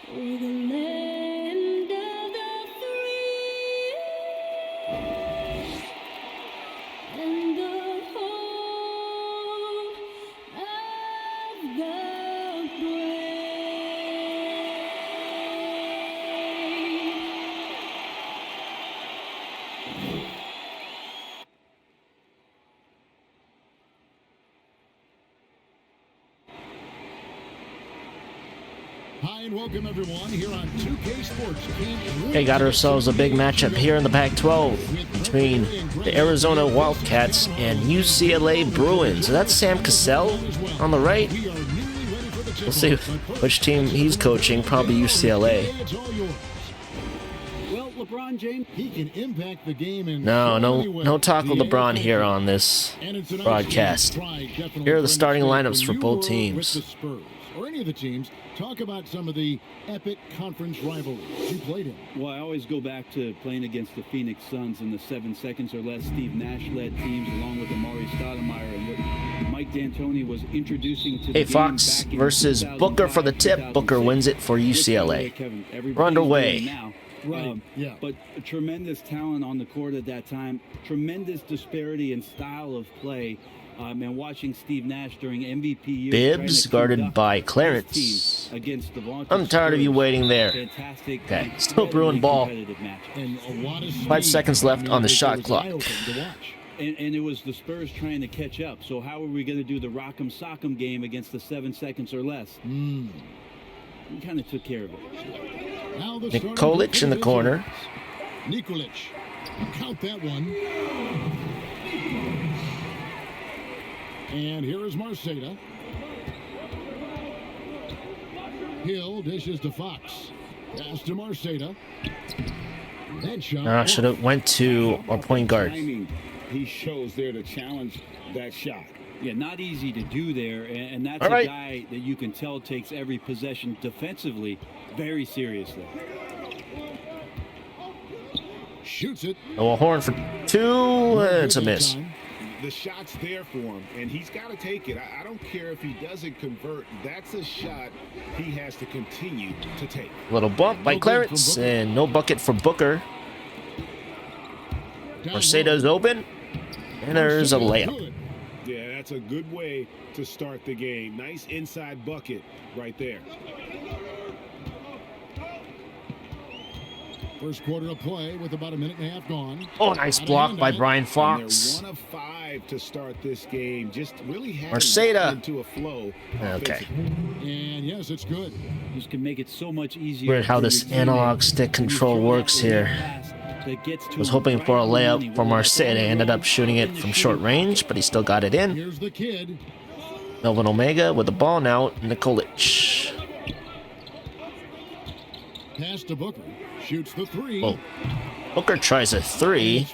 For the land of the free and the home of the Hi and welcome everyone here on 2K Sports. Okay, got ourselves a big matchup here in the Pac-12 between the Arizona Wildcats and UCLA Bruins. So that's Sam Cassell on the right. We'll see which team he's coaching, probably UCLA. Well, LeBron James, he can impact the game in No talk with LeBron here on this broadcast. Here are the starting lineups for both teams. Or any of the teams, talk about some of the epic conference rivalries you played in. Well, I always go back to playing against the Phoenix Suns in the 7 seconds or less Steve Nash-led teams, along with Amari Stoudemire, and what Mike D'Antoni was introducing to the Hey, game Fox back in versus 2005, Booker for the tip. Booker wins it for UCLA. We're underway. Now. Right, yeah. But tremendous talent on the court at that time, tremendous disparity in style of play. And watching Steve Nash during MVP years, Bibbs guarded by Clarence. I'm tired of you waiting there. Fantastic. Okay, still Bruin ball. 5 seconds left on the shot clock. And it was the Spurs trying to catch up. So how are we going to do the rock'em sock'em game against the 7 seconds or less? We kind of took care of it. Nikolic in the corner. Nikolic, count that one. And here is Marceda. Hill dishes to Fox. Pass to Marceda. That shot. Should have went to our point guard. He shows there to challenge that shot. Yeah, not easy to do there, and that's All right. a guy that you can tell takes every possession defensively very seriously. Shoots it. Oh, a horn for 2. It's a miss. The shot's there for him, and he's got to take it. I don't care if he doesn't convert. That's a shot he has to continue to take. Little bump by Clarence, and no bucket for Booker. Marceda's open, and there's a layup. Yeah, that's a good way to start the game. Nice inside bucket right there. First quarter of play with about a minute and a half gone. Oh, nice block by Brian Fox. They're 1 of 5 to start this game. Just really Marceda. into a flow. Okay. And yes, it's good. Just can make it so much easier. Weird how this analog stick control works here. Was hoping for a layup for Marceda. Ended up shooting it from short range, but he still got it in. Here's the kid. Melvin Omega with the ball now. Nikolic. Pass to Booker. Shoots the 3. Oh. Booker tries a 3.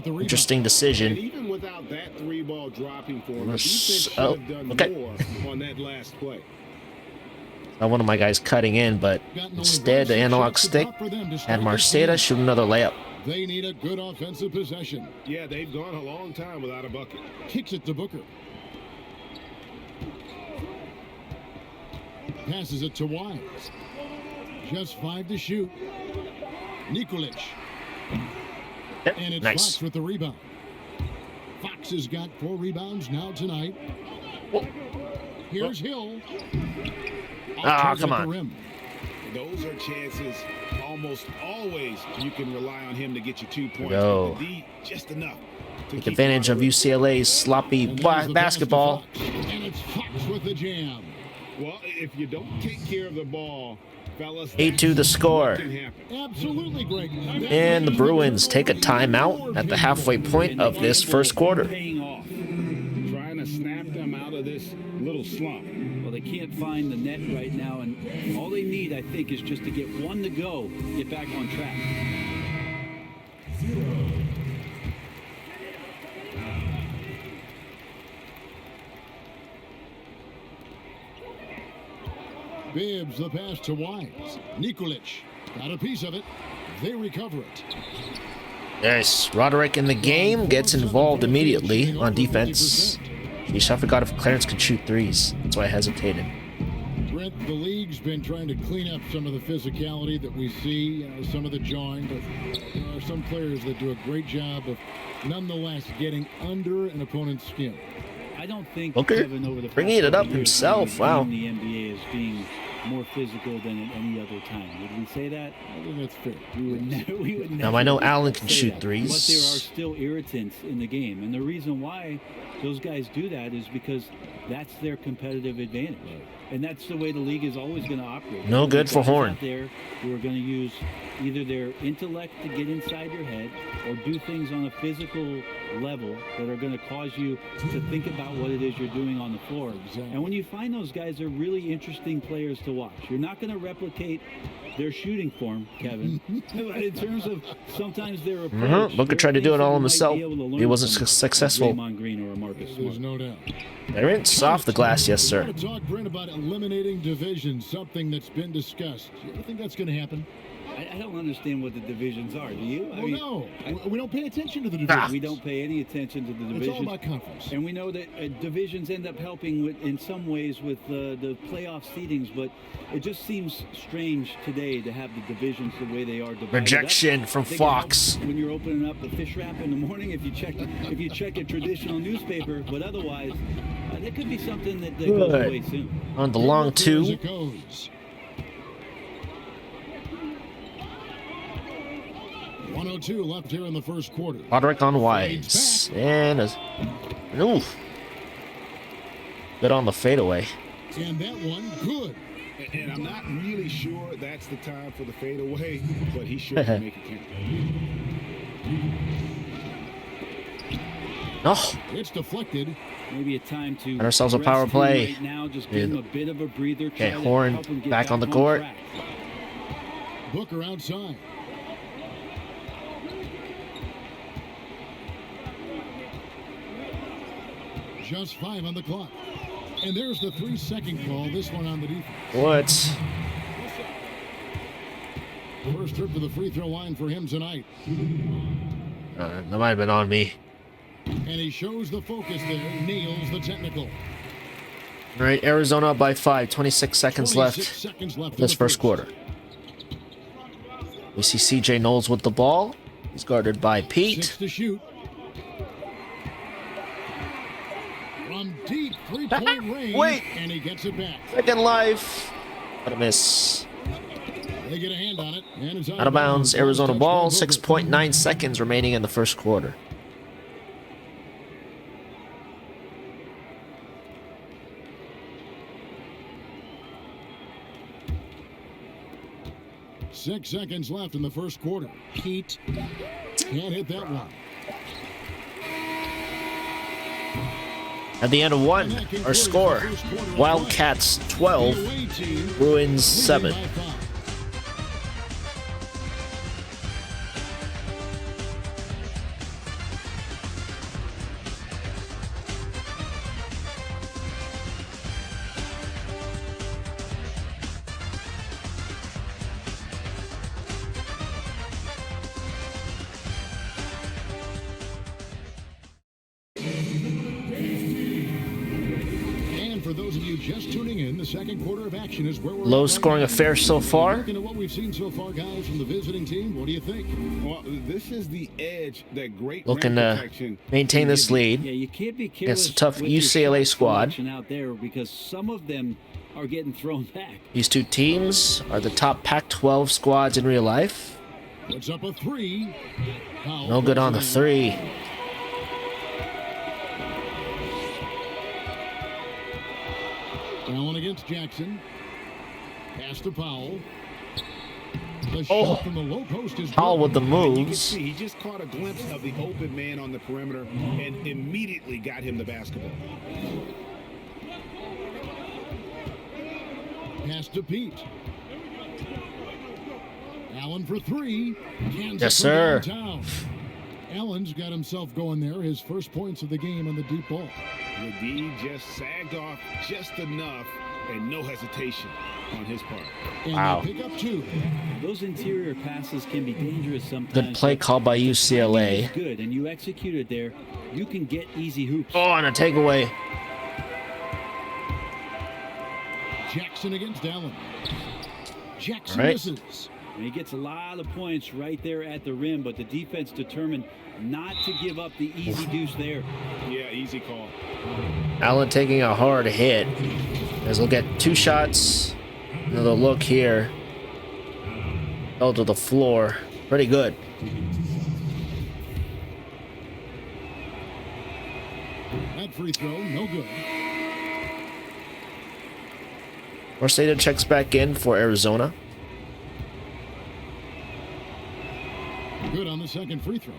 Interesting decision. And even without that 3-ball dropping for him, the defense should have done more on that last play. Not one of my guys cutting in, but instead the analog stick had Marceda shoot another layup. They need a good offensive possession. Yeah, they've gone a long time without a bucket. Kicks it to Booker. Passes it to Wise. Just 5 to shoot. Nikolic. And it's Nice. Fox with the rebound. Fox has got 4 rebounds now tonight. Here's Hill. Come on. Those are chances almost always you can rely on him to get you 2 points. Yo. But the D, just enough to Take keep advantage of UCLA's sloppy basketball. And it's Fox with the jam. Well, if you don't take care of the ball, fellas, 8-2 the score. Absolutely great. And the Bruins take a timeout at the halfway point of this first quarter. Paying off. trying to snap them out of this little slump. Well, they can't find the net right now, and all they need, I think, is just to get 1 to go, get back on track. Bibbs the pass to Wise. Nikolic got a piece of it. They recover it. Yes, Roderick in the game gets involved immediately on defense. Yeesh, I forgot if Clarence could shoot threes. That's why I hesitated. Brent, the league's been trying to clean up some of the physicality that we see, some of the jawing, but there are some players that do a great job of nonetheless getting under an opponent's skin. I don't think Booker Kevin, over the bringing it up himself. Wow. The NBA is being more physical than at any other time. Would we say that? I think that's fair. We would never. Now I know Allen can shoot that. threes. But there are still irritants in the game, and the reason why those guys do that is because that's their competitive advantage, and that's the way the league is always going to operate. No good for Horn. Out there who are going to use either their intellect to get inside your head or do things on a physical level that are going to cause you to think about what it is you're doing on the floor. Exactly. And when you find those guys, they're really interesting players to watch. You're not going to replicate their shooting form, Kevin. But in terms of sometimes their approach, Booker tried to do it all himself. He He wasn't successful. Green or a Marcus There's Smart. no doubt. Terrence, off the glass, yes, I sir. want to talk, Brent, about eliminating divisions, something that's been discussed. You ever think that's going to happen? I don't understand what the divisions are. Do you? Well, no. We don't pay attention to the divisions. We don't pay any attention to the divisions. It's all about conference. And we know that divisions end up helping with, in some ways, with the playoff seedings, but it just seems strange today to have the divisions the way they are divided Rejection up. from I think it Fox. helps when you're opening up the fish wrap in the morning, if you check a traditional newspaper, but otherwise, there could be something that goes Good. away soon. On the long As two. it goes. 1:02 left here in the first quarter. Roderick on Wise. And oof. Good on the fadeaway. And that one, good. And I'm not really sure that's the time for the fadeaway, but he sure can make it count. Oh, It's deflected. Maybe a time to And ourselves a rest power him play. right now, just give him a bit of a breather. Okay, try to Horn help him get back on the on court. track. Booker outside. Just 5 on the clock. And there's the 3-second call, this one on the defense. what? First trip to the free throw line for him tonight. That might have been on me. And he shows the focus there, nails the technical. All right, Arizona up by 5. 26 seconds 26 left seconds left in this first quarter. We see CJ Knowles with the ball. He's guarded by 6 Pete. to shoot. From deep 3-point range. Wait. And he gets it back. Second life. What a miss. They get a hand on it. And it's Out of bounds. Arizona Touchdown, ball. Booker. 6.9 seconds remaining in the first quarter. Six seconds left in the first quarter. Heat can't hit that one. At the end of one, our score, Wildcats 12, Bruins 7. And for those of you just tuning in, the second quarter of action is where we're Low at scoring right now. affair so far. Looking at what we've seen so far, guys, from the visiting team, what do you think? Well, this is the edge that great Looking rim to protection maintain can this give you. lead. Yeah, you can't be careless Against a tough with your UCLA shot squad. selection out there because some of them are getting thrown back. These two teams are the top Pac-12 squads in real life. Puts up a 3. Powell No good on the puts it in. 3. Allen against Jackson. Pass to Powell. The Oh. shot from the low post is Powell good. with the You can moves. see he just caught a glimpse of the open man on the perimeter and immediately got him the basketball. Pass to Pete. Allen for 3. Kansas Yes, from sir. downtown. Allen's got himself going there. His first points of the game on the deep ball. The D just sagged off just enough and no hesitation on his part. And Wow. they pick up 2. Those interior passes can be dangerous sometimes. Good play but called by if the timing UCLA. is good, and you execute it there, you can get easy hoops. Oh, and a takeaway. Jackson Jackson against Allen. Jackson All right. misses. And he gets a lot of points right there at the rim, but the defense determined not to give up the easy deuce there. Yeah, easy call. Allen taking a hard hit. As we'll get 2 shots. Another look here. Fell to the floor. Pretty good. That free throw, no good. Marceda checks back in for Arizona. Good on the second free throw.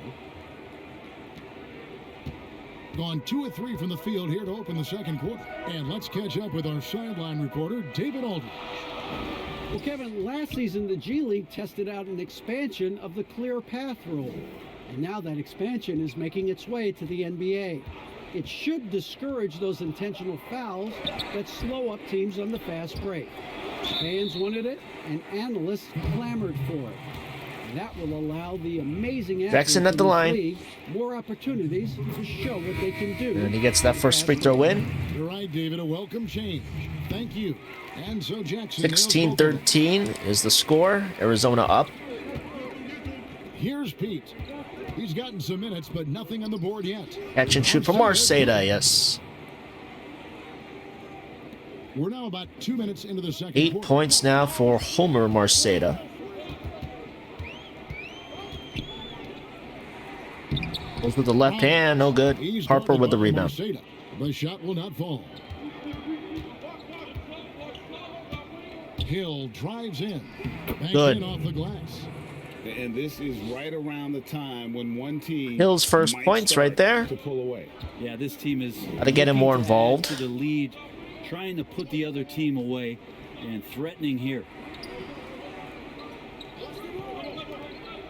Gone 2 of 3 from the field here to open the second quarter. And let's catch up with our sideline reporter, David Aldridge. Well, Kevin, last season the G League tested out an expansion of the clear path rule. And now that expansion is making its way to the NBA. It should discourage those intentional fouls that slow up teams on the fast break. Fans wanted it, and analysts clamored for it. That will allow the amazing Jackson athletes at the in this line. league more opportunities to show what they can do. And he gets that first free throw in. You're right, David. A welcome change. Thank you. And so Jackson. nails both of them. 16-13 is the score. Arizona up. Here's Pete. He's gotten some minutes, but nothing on the board yet. Catch and shoot from Marceda, yes. We're now about 2 minutes into the second 8 quarter. points now for Homer Marceda. Goes with the left hand, no good. He's Harper guarded with the by rebound. Marceda. The shot will not fall. Hill drives in. Banks Good. in off the glass. And this is right around the time when one team Hill's first might points start right there. to pull away. Yeah, this team is Gotta get him more looking to add involved. to the lead, trying to put the other team away and threatening here.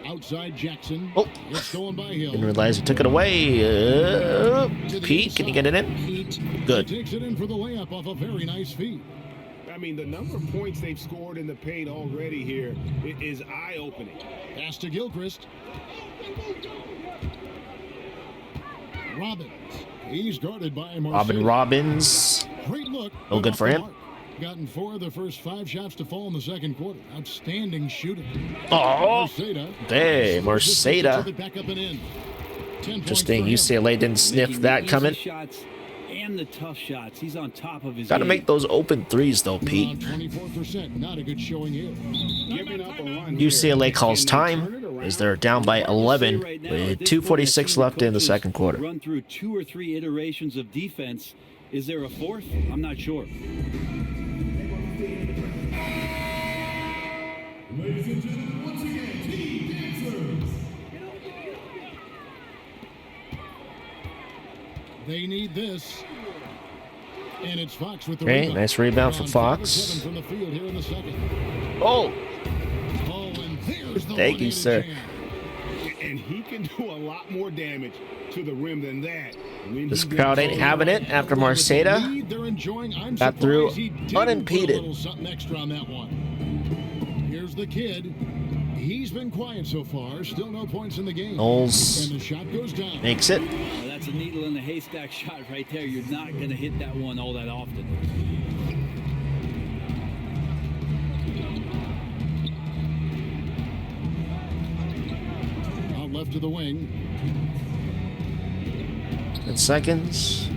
Outside Jackson. Oh. It's going by Hill. Didn't realize he took it away. To the Pete, can you get it in? Pete Good. takes it in for the layup off a very nice feed. I mean, the number of points they've scored in the paint already here is eye-opening. Pass to Gilchrist. Robbins. He's guarded by Marceda. Robbins. Great look. No but good off for the him. mark. Gotten 4 of the first 5 shots to fall in the second quarter. Outstanding shooting. Oh, Marceda. hey, Took Marceda. it back up and in. 10 points Interesting. for him. UCLA didn't sniff Making that the coming. easy shots and the tough shots. He's on top of his Got to game. make those open threes, though, You're Pete. on 24%. Not a good showing here. Giving up a run here. UCLA calls Can they turn time it around? as they're down by Hard to say 11 right now. At with this point, 2:46 I've seen left in the coaches second quarter. Run through 2 or 3 iterations of defense. Is there a fourth? I'm not sure. Ladies and gentlemen, once again, team dancers. They need this. And it's Fox with the Okay, rebound. nice rebound from On 5 of Fox. 7 from the field here in the second. Oh, Oh, and there's the Thank you, one-handed sir. jam. And he can do a lot more damage to the rim than that. when this he crowd gets ain't on having the it line. after With the Marceda. lead they're enjoying. I'm Got through surprised he didn't unimpeded. put a little something extra on that one. Here's the kid. He's been quiet so far. Still no points in the game. Knowles And the shot goes down. makes it. Well, that's a needle in the haystack shot right there. You're not going to hit that one all that often. Out left to the wing. 10 seconds.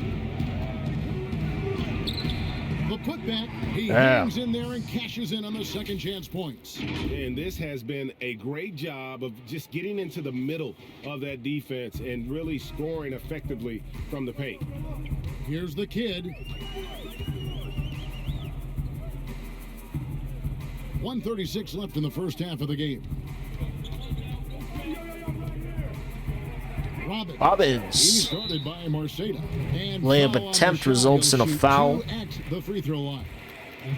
The putback. He Yeah. hangs in there and cashes in on the second chance points. And this has been a great job of just getting into the middle of that defense and really scoring effectively from the paint. Here's the kid. 1:36 left in the first half of the game. He's Robbins. guarded by Marceda. And Layup foul on the attempt shot. results in a He'll shoot foul. 2 at the free throw line.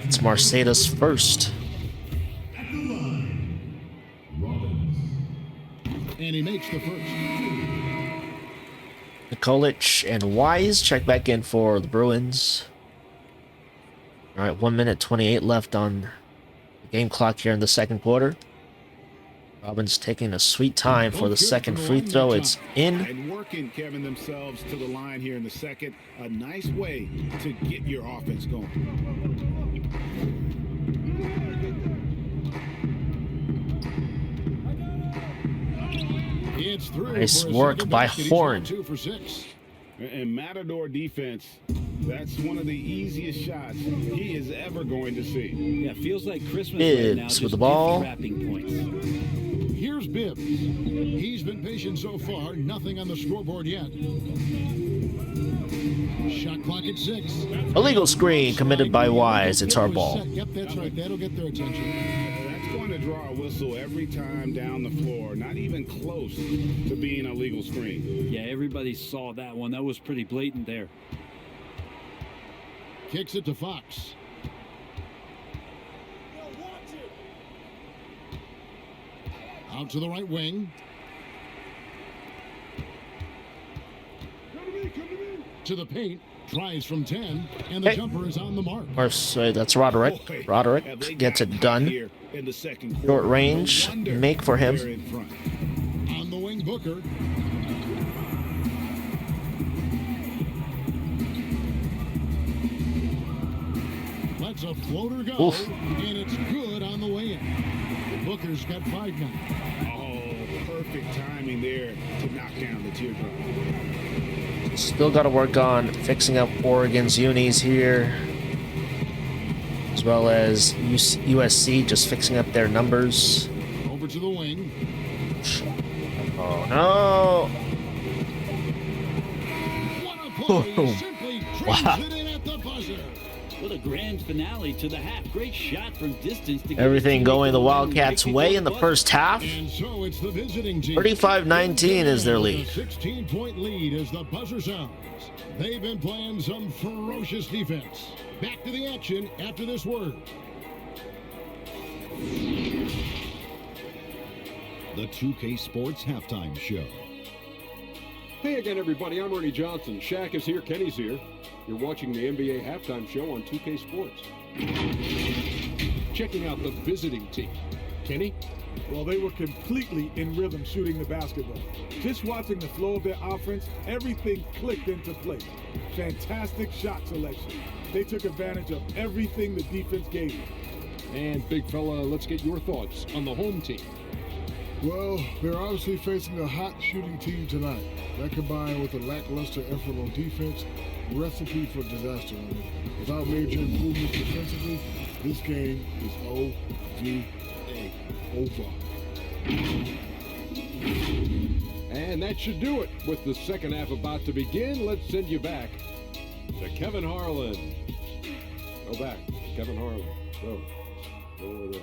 It's Marceda's first. At the line, Robbins. And he makes the first. Nikolic and Wise check back in for the Bruins. All right, 1:28 left on the game clock here in the second quarter. Robbins taking a sweet time for the second free throw. It's in. And working, Kevin, themselves to the line here in the second. A nice way to get your offense going. It's through. Nice for a work second by basket. He's Horn. on 2 for 6. And Matador defense, that's one of the easiest shots he is ever going to see. Yeah, feels like Christmas right now. Bibbs Just with the ball. wrapping points. Here's Bibbs. He's been patient so far. Nothing on the scoreboard yet. Shot clock at 6. Illegal screen committed by Wise. It's our ball. Yep, that's right. That'll get their attention. That's going to draw a whistle every time down the floor. Not even close to being a legal screen. Yeah, everybody saw that one. That was pretty blatant there. Kicks it to Fox. Out to the right wing. To the paint. Tries from 10. And the Hey. jumper is on the mark. Or so that's Roderick. Roderick gets it done. Here in the second quarter. Short range. No wonder Make for him. they're in front. On the wing, Booker. Lets a floater go. Oof. And it's good on the way in. Booker's got 5 now. Oh, perfect timing there to knock down the teardrop. Still got to work on fixing up Oregon's unis here, as well as USC just fixing up their numbers. Over to the wing. Oh no! What a play. Boom. Simply drains Wow. it in at the buzzer. What a grand finale to the half. Great shot from distance. To get Everything his teammate going the line and Wildcats' make it way go in the buzzer. first half. And so it's the visiting team. 35-19 is their lead. A 16-point lead as the buzzer sounds. They've been playing some ferocious defense. Back to the action after this word. The 2K Sports Halftime Show. Hey again, everybody. I'm Ernie Johnson. Shaq is here. Kenny's here. You're watching the NBA Halftime Show on 2K Sports. Checking out the visiting team. Kenny? Well, they were completely in rhythm shooting the basketball. Just watching the flow of their offense, everything clicked into place. Fantastic shot selection. They took advantage of everything the defense gave them. And big fella, let's get your thoughts on the home team. Well, they're obviously facing a hot shooting team tonight. That combined with a lackluster effort on defense, recipe for disaster. Without major improvements defensively, this game is OVA. Over. And that should do it. With the second half about to begin, let's send you back to Kevin Harlan. Go back. Kevin Harlan. Go. Go over there.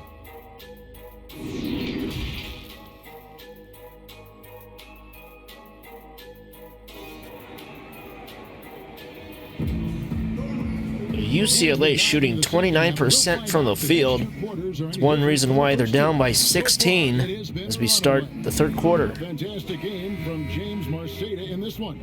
UCLA shooting 29% from the field. It's one reason why they're down by 16 as we start the third quarter. Fantastic game from James Marceda in this one.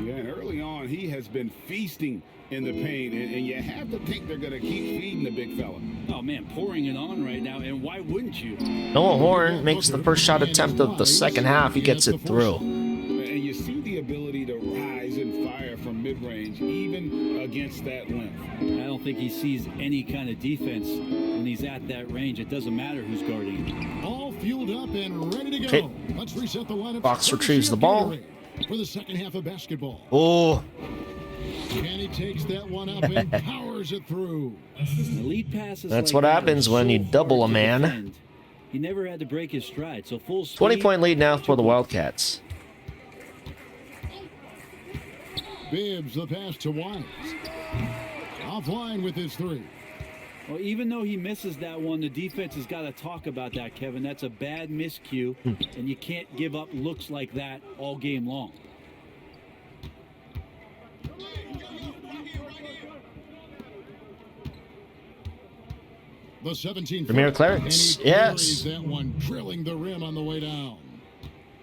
Yeah, and early on, he has been feasting in the paint, and you have to think they're going to keep feeding the big fella. Oh, man, pouring it on right now, and why wouldn't you? Noah Horn makes the first shot attempt of the second half. He gets it through. And you see the ability to rise and fire from mid-range, even against that length. I don't think he sees any kind of defense when he's at that range. It doesn't matter who's guarding him. All fueled up and ready to go. Okay. Let's reset the lineup. Fox retrieves the ball. For the second half of basketball. Oh, And he takes that one up and powers it through. The lead passes That's like what that happens are when you so double hard a to man. defend. He never had to break his stride. So full 20-point lead now for the Wildcats. Bibbs, the pass to Wise. Offline with his 3. Well, even though he misses that one, the defense has got to talk about that, Kevin. That's a bad miscue, and you can't give up looks like that all game long. The 17. Jameer Clarence, And he yes. buries that one, drilling the rim on the way down.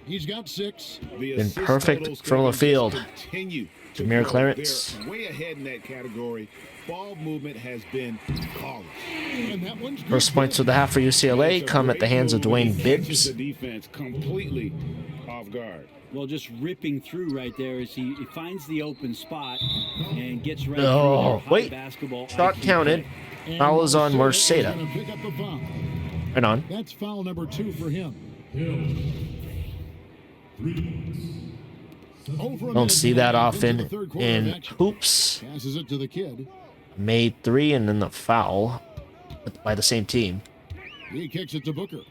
He's got 6. The Been assist perfect totals, from the Kevin, field. just continue to Jameer grow. Clarence. They're way ahead in that category. Ball movement has been flawless. And that one's good. First points of the half for UCLA come at the hands of Dwayne He catches Bibbs. the defense completely off guard. Well, just ripping through right there as he finds the open spot and gets right Oh, through there. wait. Basketball Shot IQ counted. play. And Foul is on Marceda is Marceda. gonna pick up the foul. Right on. That's foul number 2 for him. Don't see that often in hoops. Passes it to the kid. Made 3 and then the foul by the same team. He kicks it to Booker.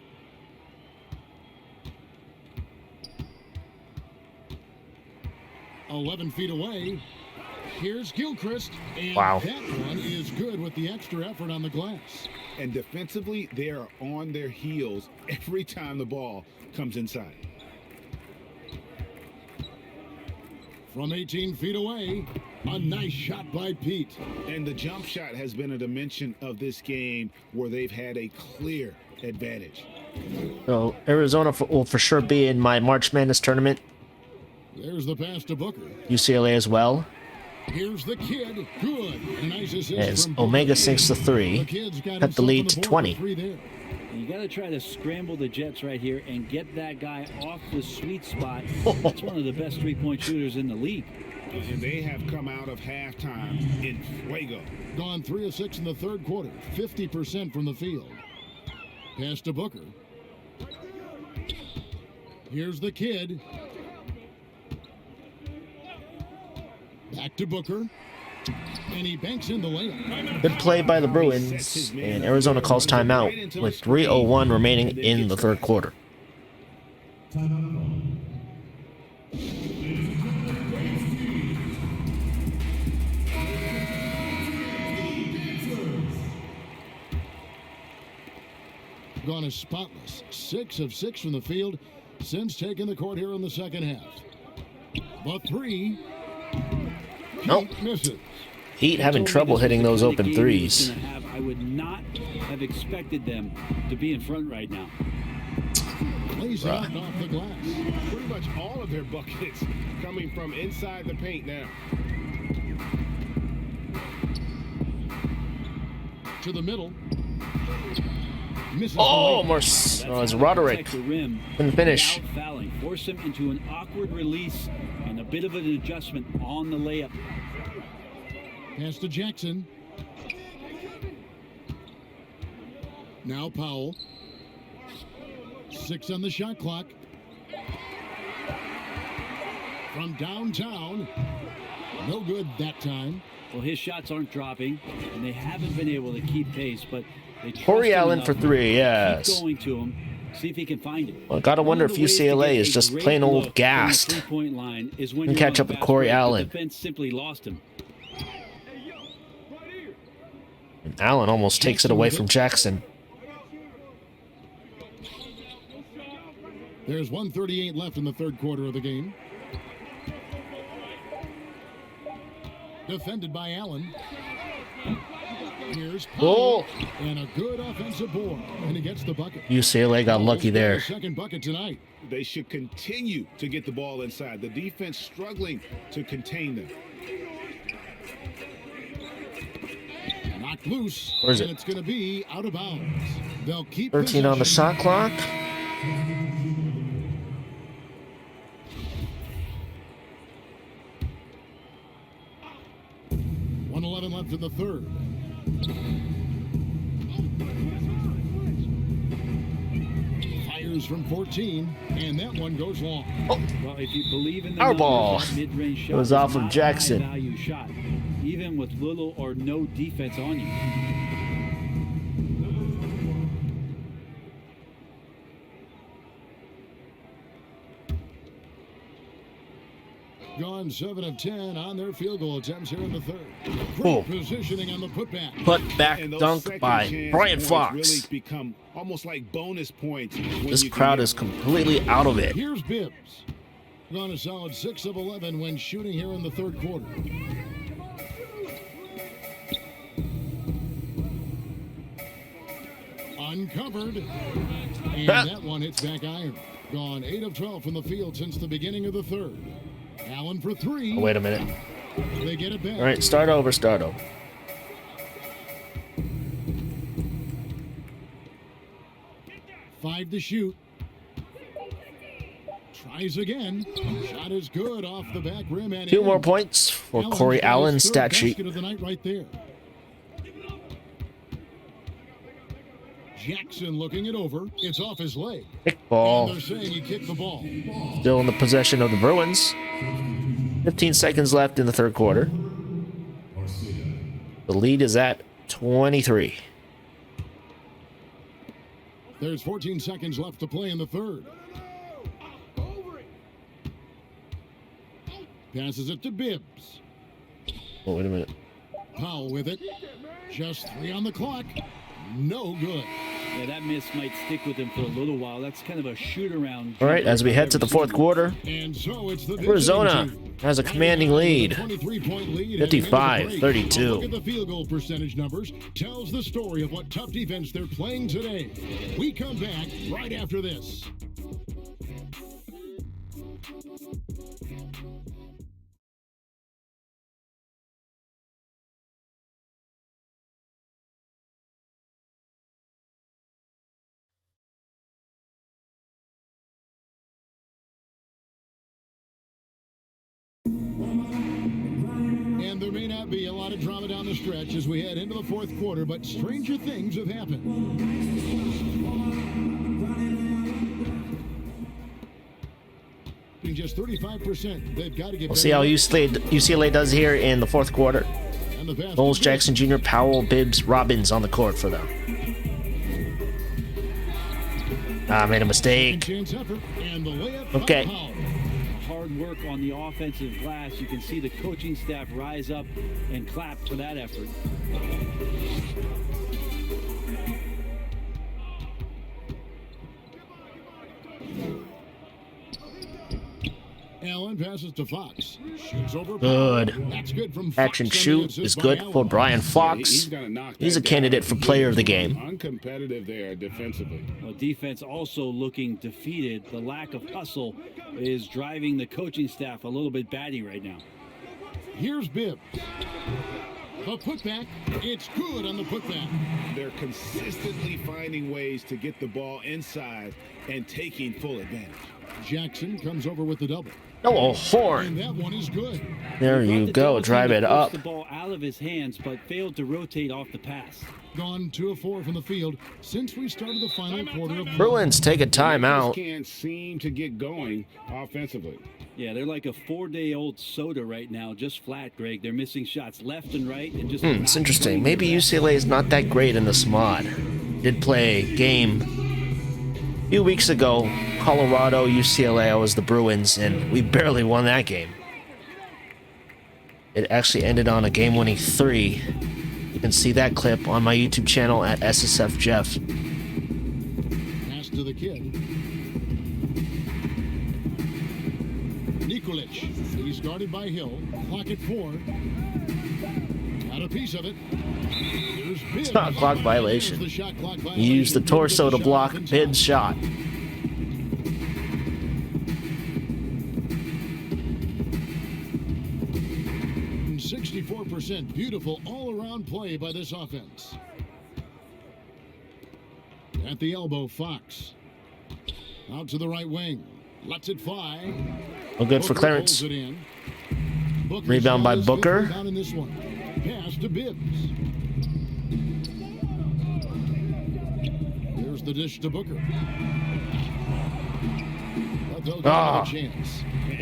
"11 feet away. Here's Gilchrist, and Wow. that one is good with the extra effort on the glass." And defensively, they are on their heels every time the ball comes inside. From 18 feet away, a nice shot by Pete. And the jump shot has been a dimension of this game where they've had a clear advantage. So Arizona will for sure be in my March Madness tournament. There's the pass to Booker. UCLA as well. Here's the kid. Good. A nice assist As from Omega Booker. sinks to 3. The kid's got Cut the himself lead on to board 20. with 3 there. You got to try to scramble the Jets right here and get that guy off the sweet spot. That's one of the best three-point shooters in the league. And they have come out of halftime in fuego. Gone 3 of 6 in the third quarter. 50% from the field. Pass to Booker. Here's the kid. Back to Booker. And he banks in the layup. Good play by the Bruins. And Arizona calls timeout with 3:01 remaining in the third quarter. Gone as spotless. 6 of 6 from the field since taking the court here in the second half. The 3. Nope. Misses. Heat having trouble hitting those open threes. I would not have expected them to be in front right now. Lays it up off the glass. Pretty much all of their buckets coming from inside the paint now. To the middle. Misses Oh, the more. That's Oh, it's how to Roderick. protect the rim Couldn't finish. without fouling. Force him into an awkward release and a bit of an adjustment on the layup. Pass to Jackson. Now Powell. 6 on the shot clock. From downtown. No good that time. Well, his shots aren't dropping, and they haven't been able to keep pace, but they trust Corey him Allen enough for to 3, keep yes. going to him, see if he can find it. Well, gotta wonder if UCLA is just plain old gassed. And catch up with Corey Allen. The defense simply lost him. And Allen almost takes it away from Jackson. There's 1:38 left in the third quarter of the game. Defended by Allen. Here's Powell. And a good offensive board. And he gets the bucket. UCLA got lucky there. Second bucket tonight. They should continue to get the ball inside. The defense struggling to contain them. Knocked loose. Where is and it? it's going to be out of bounds. They'll keep 13 on the possession. shot clock. .11 left in the third. Fires from 14, and that one goes long. Well, if you believe in the Our numbers, ball. that mid-range shot It was off of not a Jackson. high-value shot, even with little or no defense on you. Gone 7 of 10 on their field goal attempts here in the third. Oh. Great positioning on the putback. Put back And those dunk second by chance Brian points Fox. really become almost like bonus points. when This you can crowd get is completely out of it. Here's Bibbs. Gone a solid 6 of 11 when shooting here in the third quarter. Uncovered. And that one hits back iron. Gone 8 of 12 from the field since the beginning of the third. Allen for 3. Oh, wait a minute. They get it back. All right, start over, start over. Five to shoot. Tries again. Shot is good off the back rim. And 2 more in. points for Allen's Corey got his Allen's third stat sheet. basket of the night right there. Jackson looking it over. It's off his leg. Kick ball. And they're saying he kicked the ball. Still in the possession of the Bruins. 15 seconds left in the third quarter. The lead is at 23. There's 14 seconds left to play in the third. Passes it to Bibbs. Oh, wait a minute. Powell with it. Just 3 on the clock. No good. Yeah, that miss might stick with him for a little while. That's kind of a shoot-around. All right, as we head to the fourth quarter, And so it's the Arizona has a commanding lead. 23-point lead. 55-32. Look at the field goal percentage numbers. Tells the story of what tough defense they're playing today. We come back right after this. And there may not be a lot of drama down the stretch as we head into the fourth quarter, but stranger things have happened. In just 35%, they've got to get. We'll see how UCLA does here in the fourth quarter. Knowles, Jackson Jr., Powell, Bibbs, Robbins on the court for them. Made a mistake. Okay. Hard work on the offensive glass. You can see the coaching staff rise up and clap for that effort. Allen passes to Fox. Shoots over. Good. That's good from Fox. Catch and shoot is good for Brian Fox. He's a candidate for player of the game. Uncompetitive there defensively. Well, defense also looking defeated. The lack of hustle is driving the coaching staff a little bit batty right now. Here's Bibbs. The putback. It's good on the putback. They're consistently finding ways to get the ball inside and taking full advantage. Jackson comes over with the double. Oh, a horn. And that one is good. There you go. Drive it up. The ball out of his hands, but failed to rotate off the pass. Gone 2 of 4 from the field since we started the final quarter. Bruins take a timeout. Can't seem to get going offensively. Yeah, they're like a 4-day-old soda right now, just flat, Greg. They're missing shots left and right, and just. It's interesting. Maybe UCLA is not that great in this mod. Did play a game a few weeks ago. Colorado, UCLA. I was the Bruins, and we barely won that game. It actually ended on a game-winning 3. You can see that clip on my YouTube channel at SSF Jeff. Pass to the kid. Nikolic. He's guarded by Hill. Clock at 4. Got a piece of it. It's not a clock violation. He used the torso to block Bibbs' shot. 64% beautiful all-around play by this offense. At the elbow, Fox. Out to the right wing. Lets it fly. Oh, good for clearance. Rebound by Booker. Down in this one. Pass to Bibbs. Here's the dish to Booker.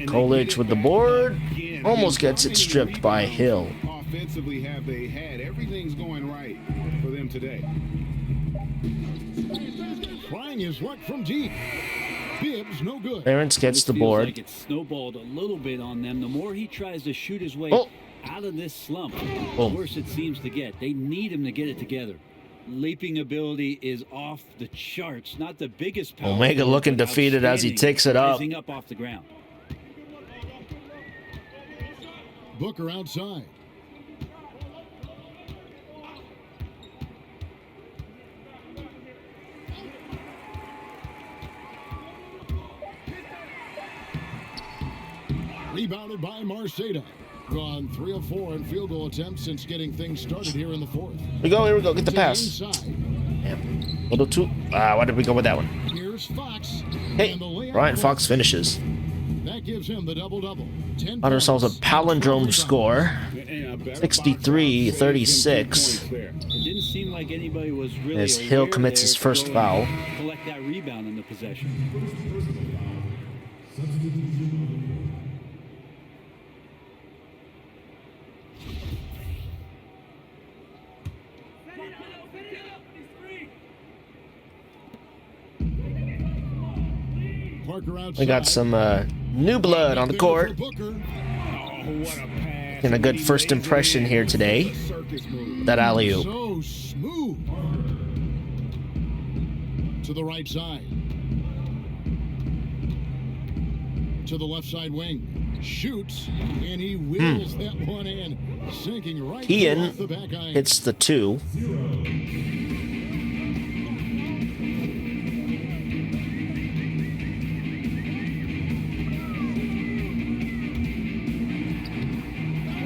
Coolidge with the board. Almost gets it stripped by Hill. Offensively, have they had everything's going right for them today? Trying his luck from deep. Bibbs, no good. Clarence gets the board. Like it snowballed a little bit on them. The more he tries to shoot his way out of this slump, the worse it seems to get. They need him to get it together. Leaping ability is off the charts. Not the biggest power. Omega looking defeated as he takes it up. Rising up off the ground. Booker outside. Rebounded by Marceda. Gone 3 of 4 in field goal attempts since getting things started here in the fourth. Here we go. Get the pass. Damn. Little too. Why did we go with that one? Here's Fox. Hey, Brian Fox finishes. That gives him the double-double. Got ourselves a palindrome score. 63-36. It didn't seem like anybody was really As Hill commits his first foul. Collect that rebound in the possession. We got some new blood on the court. And a good first impression here today. That alley-oop. So smooth. To the right side. To the left side wing. Shoots, and he wheels that one in. Sinking right off the back iron. Hits the 2.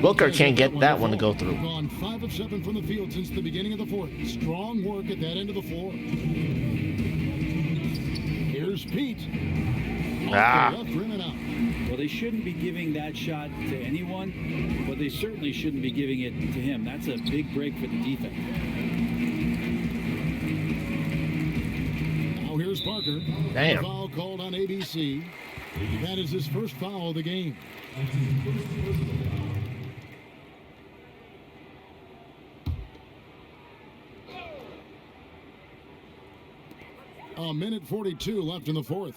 Booker can't get that one to go through. Gone 5 of 7 from the field since the beginning of the fourth. Strong work at that end of the floor. Here's Pete. Well, they shouldn't be giving that shot to anyone, but they certainly shouldn't be giving it to him. That's a big break for the defense. Now here's Parker. Damn. Foul called on ABC. That is his first foul of the game. A minute 42 left in the fourth.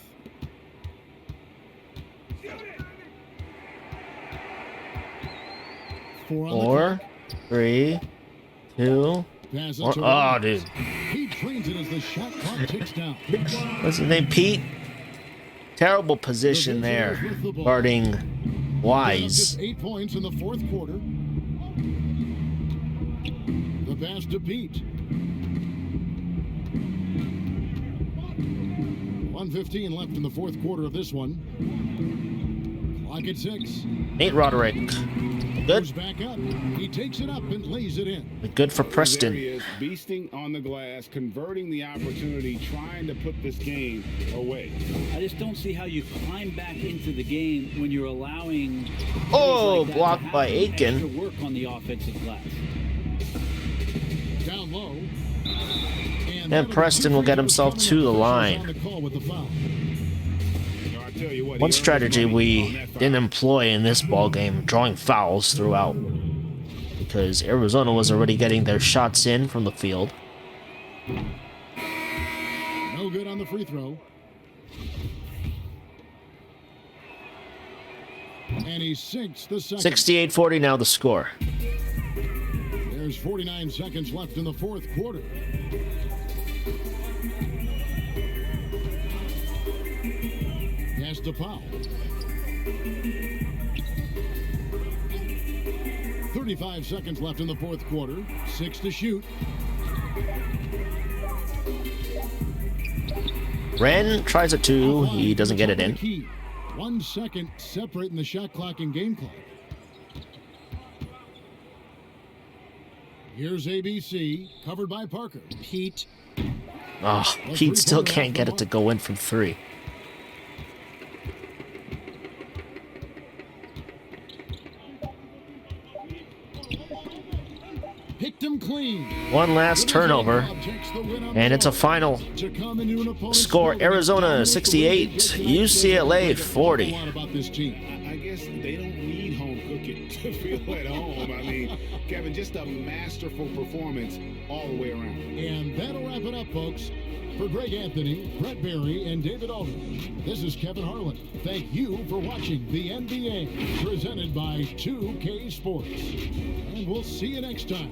Four, 3, 2, 1. Oh, dude. He trains it as the shot clock ticks down. What's his name? Pete? Terrible position there, guarding Wise. Just 8 points in the fourth quarter. The pass to Pete. 1:15 left in the fourth quarter of this one. Clock at 6. Nate Roderick. Good. Back up. He takes it up and lays it in. Good for Preston. There he is, beasting on the glass, converting the opportunity, trying to put this game away. I just don't see how you climb back into the game when you're allowing. Oh, like blocked by Aiken. To work on the offensive glass. Down low. And Preston will get himself to the line. One strategy we didn't employ in this ball game, drawing fouls throughout, because Arizona was already getting their shots in from the field. No good on the free throw. And he sinks the second. 68-40 now the score. There's 49 seconds left in the fourth quarter. Pass to Powell. 35 seconds left in the fourth quarter. 6 to shoot. Wren tries a 2. He doesn't get it in. 1 second separating the shot clock and game clock. Here's ABC, covered by Parker. Pete. Oh, Pete still can't get it to go in from 3. Picked him clean. One last turnover, and it's a final score. Arizona 68, UCLA 40. I guess they don't need home cooking to feel at home. I mean, Kevin, just a masterful performance all the way around. And that'll wrap it up, folks. For Greg Anthony, Brett Berry, and David Aldridge, this is Kevin Harlan. Thank you for watching the NBA, presented by 2K Sports. And we'll see you next time.